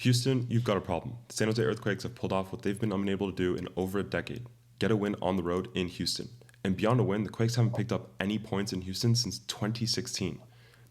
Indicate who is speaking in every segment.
Speaker 1: Houston, you've got a problem. The San Jose Earthquakes have pulled off what they've been unable to do in over a decade: get a win on the road in Houston. And beyond a win, the Quakes haven't picked up any points in Houston since 2016.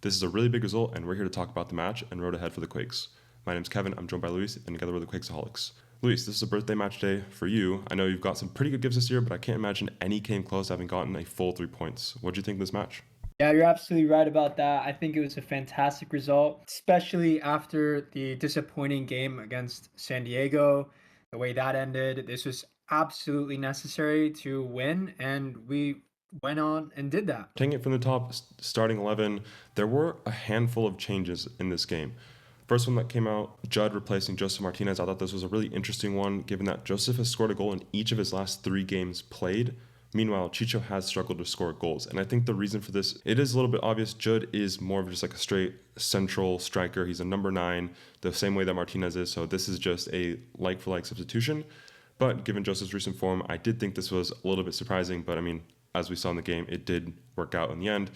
Speaker 1: This is a really big result, and we're here to talk about the match and road ahead for the Quakes. My name's Kevin, I'm joined by Luis, and together we're the Quakesaholics. Luis, this is a birthday match day for you. I know you've got some pretty good gifts this year, but I can't imagine any came close to having gotten a full 3 points. What do you think of this match?
Speaker 2: Yeah, you're absolutely right about that. I think it was a fantastic result, especially after the disappointing game against San Diego. The way that ended, this was absolutely necessary to win, and we went on and did that.
Speaker 1: Taking it from the top, starting 11, there were a handful of changes in this game. First one that came out, Judd replacing Josef Martinez. I thought this was a really interesting one, given that Josef has scored a goal in each of his last 3 games played. Meanwhile, Chicho has struggled to score goals. And I think the reason for this, it is a little bit obvious. Judd is more of just like a straight central striker. He's a number 9, the same way that Martinez is. So this is just a like-for-like substitution. But given Joseph's recent form, I did think this was a little bit surprising. But I mean, as we saw in the game, it did work out in the end.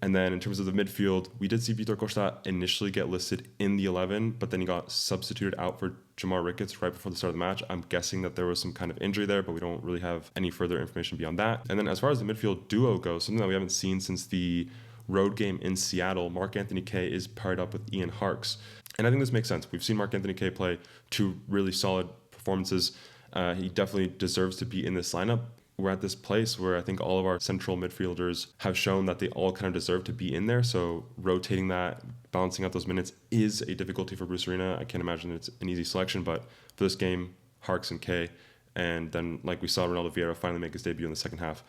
Speaker 1: And then in terms of the midfield, we did see Costa initially get listed in the 11, but then he got substituted out for Jamar Ricketts right before the start of the match. I'm guessing that there was some kind of injury there, but we don't really have any further information beyond that. And then as far as the midfield duo goes, something that we haven't seen since the road game in Seattle, Marc-Anthony Kaye is paired up with Harkes. And I think this makes sense. We've seen Marc-Anthony Kaye play 2 really solid performances. He definitely deserves to be in this lineup. We're at this place where I think all of our central midfielders have shown that they all kind of deserve to be in there. So rotating that, balancing out those minutes is a difficulty for Bruce Arena. I can't imagine it's an easy selection, but for this game, Harkes and Kaye, and then like we saw Ronaldo Vieira finally make his debut in the second half.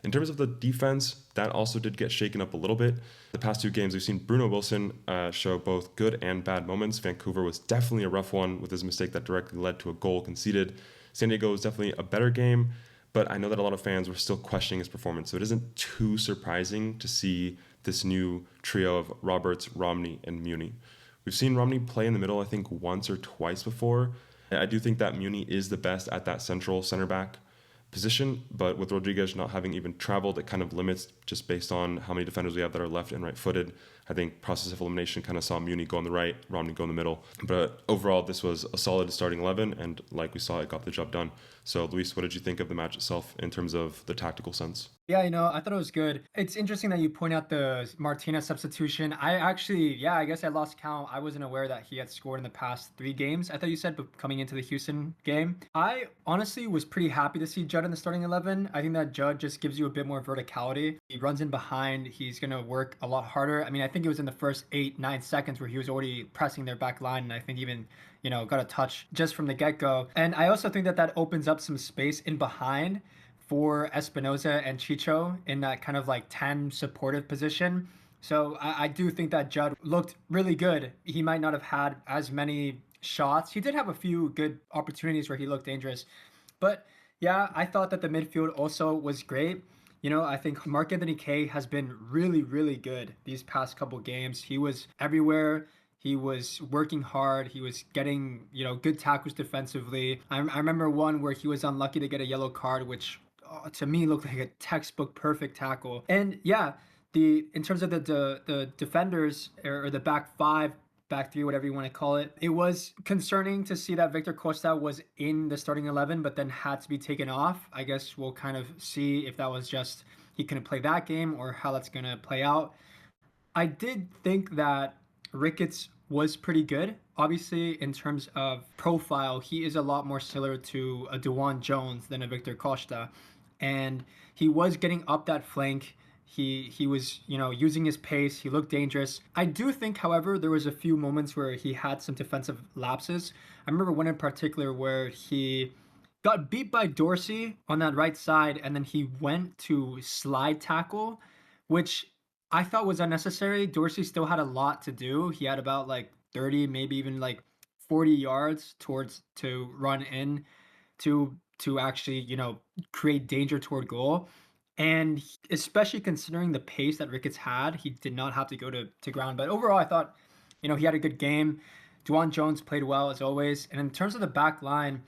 Speaker 1: In terms of the defense, that also did get shaken up a little bit. The past 2 games, we've seen Bruno Wilson show both good and bad moments. Vancouver was definitely a rough one with his mistake that directly led to a goal conceded. San Diego was definitely a better game, but I know that a lot of fans were still questioning his performance. So it isn't too surprising to see this new trio of Roberts, Romney, and Munie. We've seen Romney play in the middle, I think, once or twice before. I do think that Munie is the best at that central center back position, but with Rodriguez not having even traveled, it kind of limits just based on how many defenders we have that are left and right footed. I think process of elimination kind of saw Munie go on the right, Romney go in the middle. But overall, this was a solid starting 11, and like we saw, it got the job done. So, Luis, what did you think of the match itself in terms of the tactical sense?
Speaker 2: Yeah, I thought it was good. It's interesting that you point out the Martinez substitution. I guess I lost count. I wasn't aware that he had scored in the past 3 games. I thought you said but coming into the Houston game. I honestly was pretty happy to see Judd in the starting 11. I think that Judd just gives you a bit more verticality. He runs in behind. He's going to work a lot harder. I mean, I think it was in the first 8-9 seconds where he was already pressing their back line, and I think even got a touch just from the get-go. And I also think that opens up some space in behind for Espinoza and Chicho in that kind of like 10 supportive position. So I do think that Judd looked really good. He might not have had as many shots. He did have a few good opportunities where he looked dangerous. But yeah, I thought that the midfield also was great. I think Marc-Anthony Kaye has been really, really good these past couple games. He was everywhere. He was working hard. He was getting, good tackles defensively. I remember one where he was unlucky to get a yellow card, which to me looked like a textbook perfect tackle. And yeah, in terms of the defenders or the back 5, back 3, whatever you want to call it, it was concerning to see that Victor Costa was in the starting 11, but then had to be taken off. I guess we'll kind of see if that was just he couldn't play that game or how that's going to play out. I did think that Ricketts was pretty good. Obviously, in terms of profile, he is a lot more similar to a DeJuan Jones than a Victor Costa. And he was getting up that flank. He was, using his pace. He looked dangerous. I do think, however, there was a few moments where he had some defensive lapses. I remember one in particular where he got beat by Dorsey on that right side, and then he went to slide tackle, which I thought was unnecessary. Dorsey still had a lot to do. He had about like 30, maybe even like 40 yards to run in to actually, create danger toward goal. And especially considering the pace that Ricketts had, he did not have to go to ground. But overall, I thought, he had a good game. DeJuan Jones played well as always. And in terms of the back line,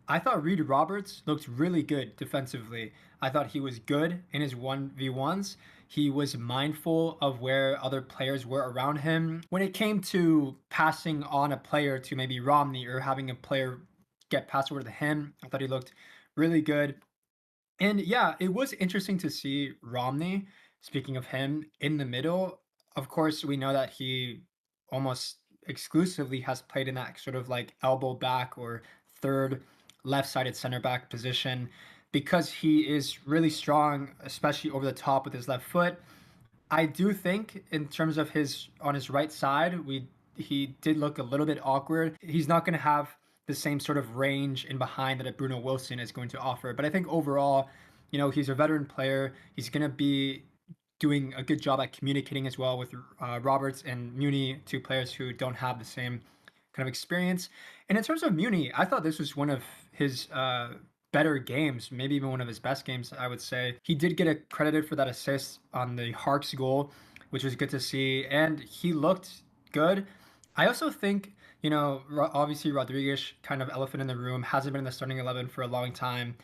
Speaker 2: I thought Reed Roberts looked really good defensively. I thought he was good in his 1v1s. He was mindful of where other players were around him. When it came to passing on a player to maybe Romney or having a player get passed over to him, I thought he looked really good. And yeah, it was interesting to see Romney, speaking of him, in the middle. Of course, we know that he almost exclusively has played in that sort of like elbow back or third left-sided center back position because he is really strong, especially over the top with his left foot. I do think in terms of his on his right side, we he did look a little bit awkward. He's not going to have the same sort of range in behind that a Bruno Wilson is going to offer. But I think overall, he's a veteran player. He's going to be doing a good job at communicating as well with Roberts and Munie, two players who don't have the same kind of experience. And in terms of Munie, I thought this was one of his better games, maybe even one of his best games, I would say. He did get credited for that assist on the Harkes goal, which was good to see, and he looked good. I also think, obviously Rodriguez, kind of elephant in the room, hasn't been in the starting 11 for a long time,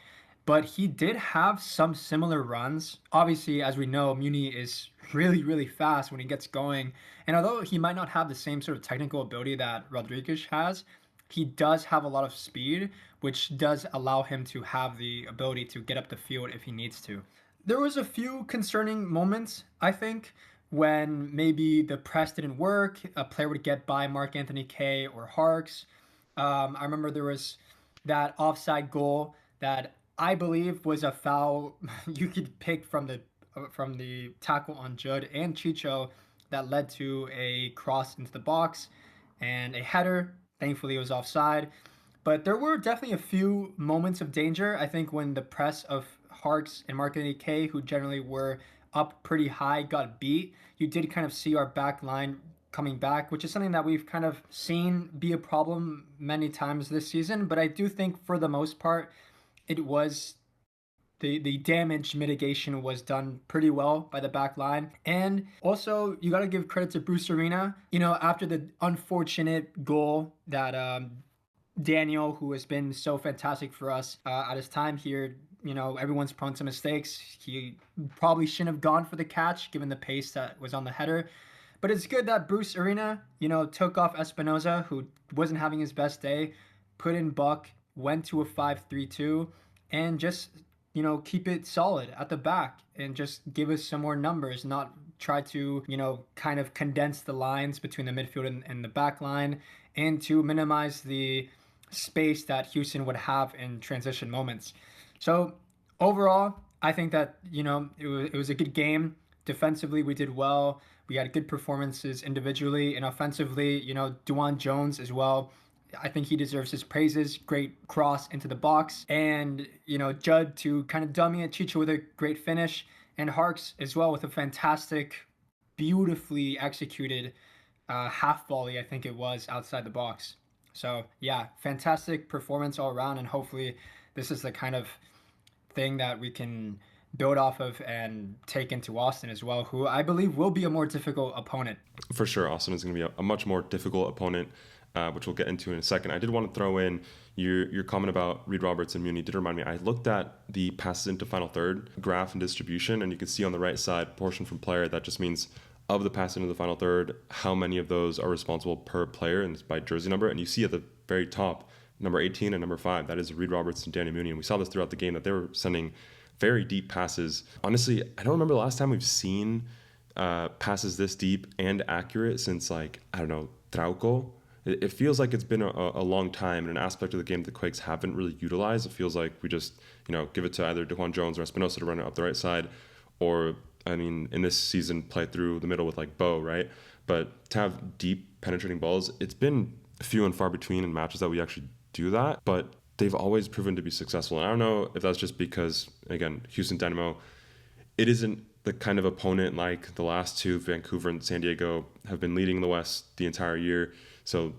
Speaker 2: but he did have some similar runs. Obviously, as we know, Munie is really, really fast when he gets going. And although he might not have the same sort of technical ability that Rodriguez has, he does have a lot of speed, which does allow him to have the ability to get up the field if he needs to. There was a few concerning moments, I think, when maybe the press didn't work, a player would get by Marc-Anthony Kaye or Harkes. I remember there was that offside goal that I believe was a foul you could pick from the tackle on Judd and Chicho that led to a cross into the box and a header. Thankfully, it was offside. But there were definitely a few moments of danger. I think when the press of Harkes and Marc-Anthony Kaye, who generally were up pretty high, got beat, you did kind of see our back line coming back, which is something that we've kind of seen be a problem many times this season. But I do think for the most part, it was the damage mitigation was done pretty well by the back line. And also, you got to give credit to Bruce Arena. After the unfortunate goal that Daniel, who has been so fantastic for us at his time here, everyone's prone to mistakes. He probably shouldn't have gone for the catch given the pace that was on the header. But it's good that Bruce Arena, took off Espinoza, who wasn't having his best day, put in Buck, went to a 5-3-2, and just, keep it solid at the back and just give us some more numbers, not try to, kind of condense the lines between the midfield and the back line, and to minimize the space that Houston would have in transition moments. So overall, I think that, it was a good game. Defensively, we did well. We had good performances individually, and offensively, Duan Jones as well. I think he deserves his praises. Great cross into the box. And, Judd to kind of dummy it, Chicho with a great finish, and Harkes as well with a fantastic, beautifully executed half volley, I think it was, outside the box. So, yeah, fantastic performance all around, and hopefully this is the kind of thing that we can build off of and take into Austin as well, who I believe will be a more difficult opponent.
Speaker 1: For sure, Austin is going to be a much more difficult opponent, which we'll get into in a second. I did want to throw in your comment about Reed Roberts and Munie did remind me. I looked at the passes into final third graph and distribution, and you can see on the right side, portion from player, that just means of the passes into the final third, how many of those are responsible per player, and it's by jersey number. And you see at the very top, number 18 and number 5, that is Reed Roberts and Danny Munie. And we saw this throughout the game that they were sending very deep passes. Honestly, I don't remember the last time we've seen passes this deep and accurate since, Trauco. It feels like it's been a long time, and an aspect of the game that the Quakes haven't really utilized. It feels like we just, give it to either Duan Jones or Espinoza to run it up the right side, or, in this season, play through the middle with Bo, right? But to have deep penetrating balls, it's been few and far between in matches that we actually do that, but they've always proven to be successful. And I don't know if that's just because, again, Houston Dynamo, it isn't the kind of opponent like the last two, Vancouver and San Diego, have been leading the West the entire year. So,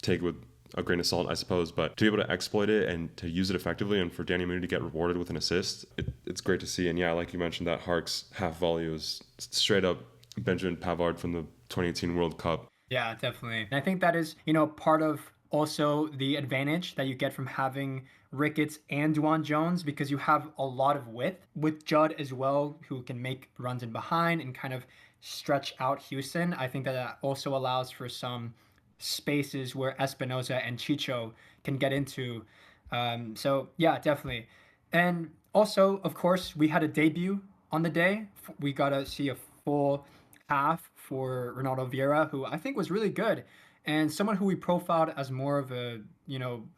Speaker 1: take it with a grain of salt, I suppose. But to be able to exploit it and to use it effectively, and for Danny Munie to get rewarded with an assist, it's great to see. And yeah, like you mentioned, that Harkes half volley was straight up Benjamin Pavard from the 2018 World Cup.
Speaker 2: Yeah, definitely. And I think that is, part of Also, the advantage that you get from having Ricketts and Dwan Jones, because you have a lot of width with Judd as well, who can make runs in behind and kind of stretch out Houston. I think that that also allows for some spaces where Espinoza and Chicho can get into. So yeah, definitely. And also, of course, we had a debut on the day. We got to see a full half for Ronaldo Vieira, who I think was really good, and someone who we profiled as more of a,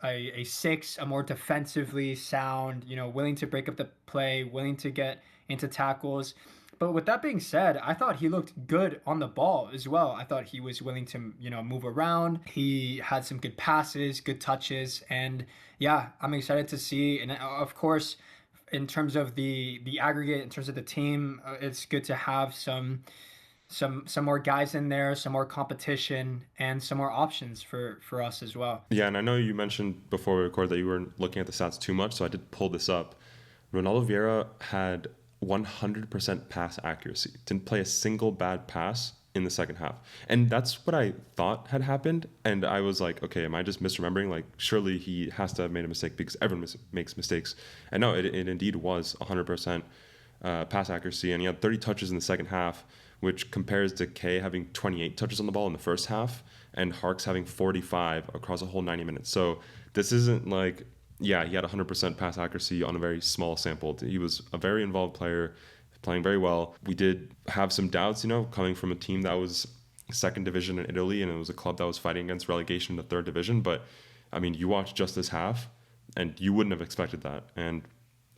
Speaker 2: a six, a more defensively sound, willing to break up the play, willing to get into tackles. But with that being said, I thought he looked good on the ball as well. I thought he was willing to, move around. He had some good passes, good touches, and yeah, I'm excited to see. And of course, in terms of the aggregate, in terms of the team, it's good to have some more guys in there, some more competition, and some more options for us as well.
Speaker 1: Yeah, and I know you mentioned before we recorded that you weren't looking at the stats too much, so I did pull this up. Ronaldo Vieira had 100% pass accuracy. Didn't play a single bad pass in the second half. And that's what I thought had happened. And I was like, okay, am I just misremembering? Like, surely he has to have made a mistake because everyone makes mistakes. And no, it indeed was 100% pass accuracy. And he had 30 touches in the second half, which compares to Kaye having 28 touches on the ball in the first half and Harkes having 45 across a whole 90 minutes. So this isn't like, yeah, he had 100% pass accuracy on a very small sample. He was a very involved player, playing very well. We did have some doubts, coming from a team that was second division in Italy, and it was a club that was fighting against relegation to third division. But I mean, you watch just this half, and you wouldn't have expected that. And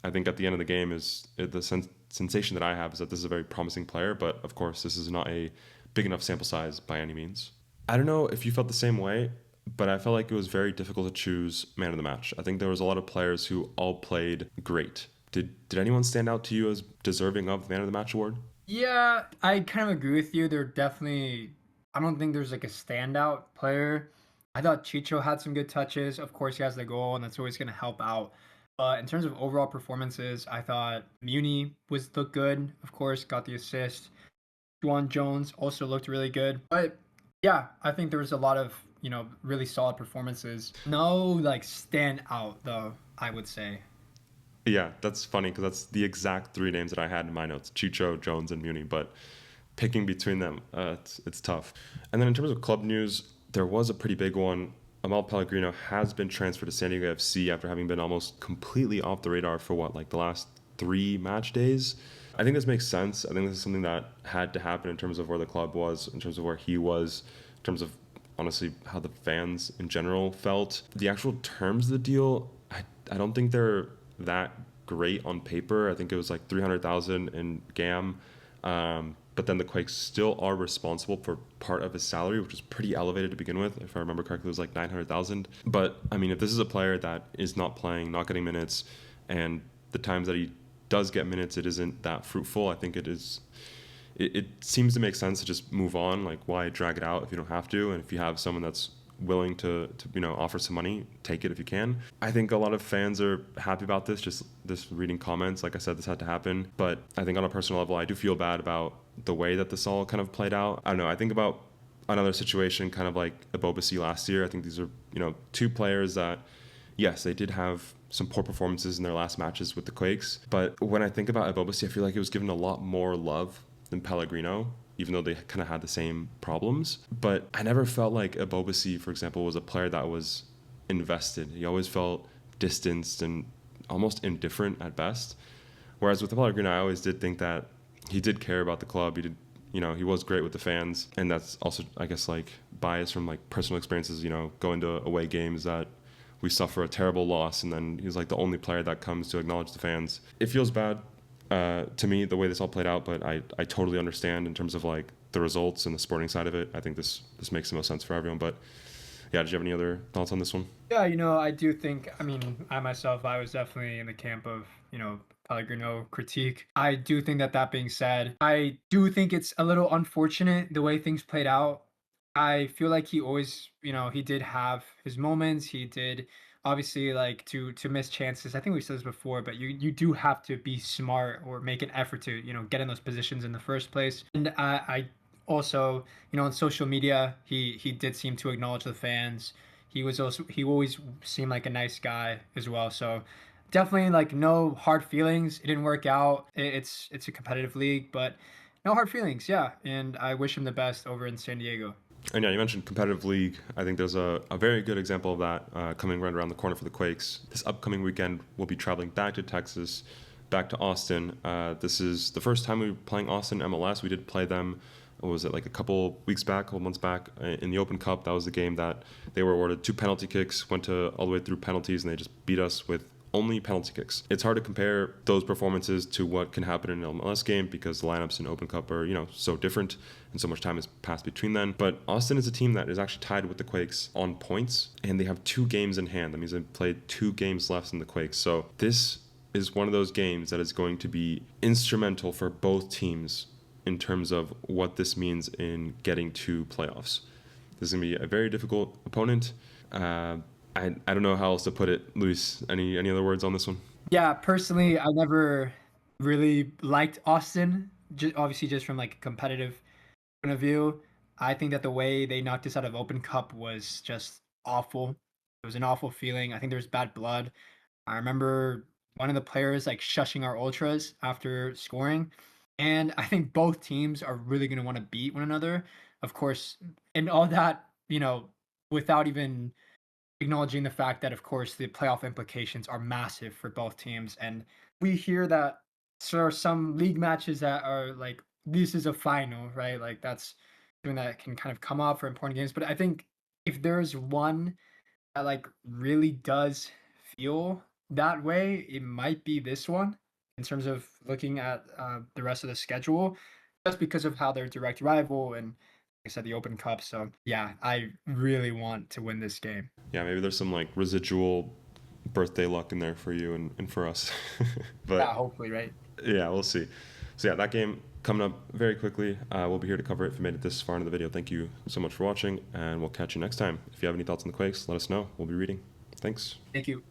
Speaker 1: I think at the end of the game is the sensation that I have is that this is a very promising player. But of course, this is not a big enough sample size by any means. I don't know if you felt the same way, but I felt like it was very difficult to choose man of the match. I think there was a lot of players who all played great. Did anyone stand out to you as deserving of man of the match award?
Speaker 2: Yeah, I kind of agree with you. They're definitely, I don't think there's like a standout player. I thought Chicho had some good touches. Of course, he has the goal, and that's always going to help out. But in terms of overall performances, I thought Munie looked good. Of course, got the assist. Juwan Jones also looked really good. But yeah, I think there was a lot of, really solid performances. No like stand out though, I would say.
Speaker 1: Yeah, that's funny because that's the exact three names that I had in my notes: Chicho, Jones, and Munie. But picking between them, it's tough. And then in terms of club news, there was a pretty big one. Amal Pellegrino has been transferred to San Diego FC after having been almost completely off the radar for like the last 3 match days. I think this makes sense. I think this is something that had to happen in terms of where the club was, in terms of where he was, in terms of honestly how the fans in general felt. The actual terms of the deal, I don't think they're that great on paper. I think it was like 300,000 in GAM. But then the Quakes still are responsible for part of his salary, which is pretty elevated to begin with. If I remember correctly, it was like 900,000. But I mean, if this is a player that is not playing, not getting minutes, and the times that he does get minutes, it isn't that fruitful. I think it is. It seems to make sense to just move on. Like, why drag it out if you don't have to? And if you have someone that's willing to offer some money, take it if you can. I think a lot of fans are happy about this. Just this reading comments, like I said, this had to happen. But I think on a personal level, I do feel bad about the way that this all kind of played out. I don't know. I think about another situation, kind of like Ebobisse last year. I think these are two players that, yes, they did have some poor performances in their last matches with the Quakes. But when I think about Ebobisse, I feel like he was given a lot more love than Pellegrino, even though they kind of had the same problems. But I never felt like Ebobisse, for example, was a player that was invested. He always felt distanced and almost indifferent at best. Whereas with Pellegrino, I always did think that he did care about the club. He did, he was great with the fans. And that's also, I guess, like bias from like personal experiences, going to away games that we suffer a terrible loss. And then he's like the only player that comes to acknowledge the fans. It feels bad to me, the way this all played out, but I totally understand in terms of like the results and the sporting side of it. I think this makes the most sense for everyone. But yeah, did you have any other thoughts on this one?
Speaker 2: Yeah, I do think, I mean, I myself, I was definitely in the camp of, Pellegrino critique. I do think that being said, I do think it's a little unfortunate the way things played out. I feel like he always, he did have his moments. He did obviously like to miss chances. I think we said this before, but you do have to be smart or make an effort to, get in those positions in the first place. And I also, on social media, he did seem to acknowledge the fans. he always seemed like a nice guy as well. So definitely like no hard feelings. It didn't work out. It's a competitive league, but no hard feelings. Yeah, and I wish him the best over in San Diego.
Speaker 1: And yeah, you mentioned competitive league. I think there's a very good example of that coming right around the corner for the Quakes. This upcoming weekend, we'll be traveling back to Texas, back to Austin. This is the first time we were playing Austin MLS. We did play them, what was it, like a couple months back in the Open Cup. That was the game that they were awarded 2 penalty kicks, went to all the way through penalties, and they just beat us with only penalty kicks. It's hard to compare those performances to what can happen in an MLS game because the lineups in Open Cup are, so different and so much time has passed between them. But Austin is a team that is actually tied with the Quakes on points, and they have 2 games in hand. That means they've played 2 games left in the Quakes. So this is one of those games that is going to be instrumental for both teams in terms of what this means in getting to playoffs. This is going to be a very difficult opponent. I don't know how else to put it. Luis, any other words on this one?
Speaker 2: Yeah, personally, I never really liked Austin. Obviously, just from like a competitive point of view, I think that the way they knocked us out of Open Cup was just awful. It was an awful feeling. I think there was bad blood. I remember one of the players like shushing our ultras after scoring. And I think both teams are really going to want to beat one another. Of course, and all that, without even acknowledging the fact that, of course, the playoff implications are massive for both teams. And we hear that there are some league matches that are like, this is a final, right? Like, that's something that can kind of come up for important games. But I think if there's one that like really does feel that way, it might be this one in terms of looking at the rest of the schedule, just because of how they're direct rival and, like I said, the Open Cup. So yeah, I really want to win this game.
Speaker 1: Yeah, maybe there's some like residual birthday luck in there for you and for us.
Speaker 2: Yeah,
Speaker 1: But
Speaker 2: hopefully, right?
Speaker 1: yeah, we'll see. So yeah, that game coming up very quickly. We'll be here to cover it if you made it this far into the video. Thank you so much for watching, and we'll catch you next time. If you have any thoughts on the Quakes, let us know. We'll be reading. Thanks.
Speaker 2: Thank you.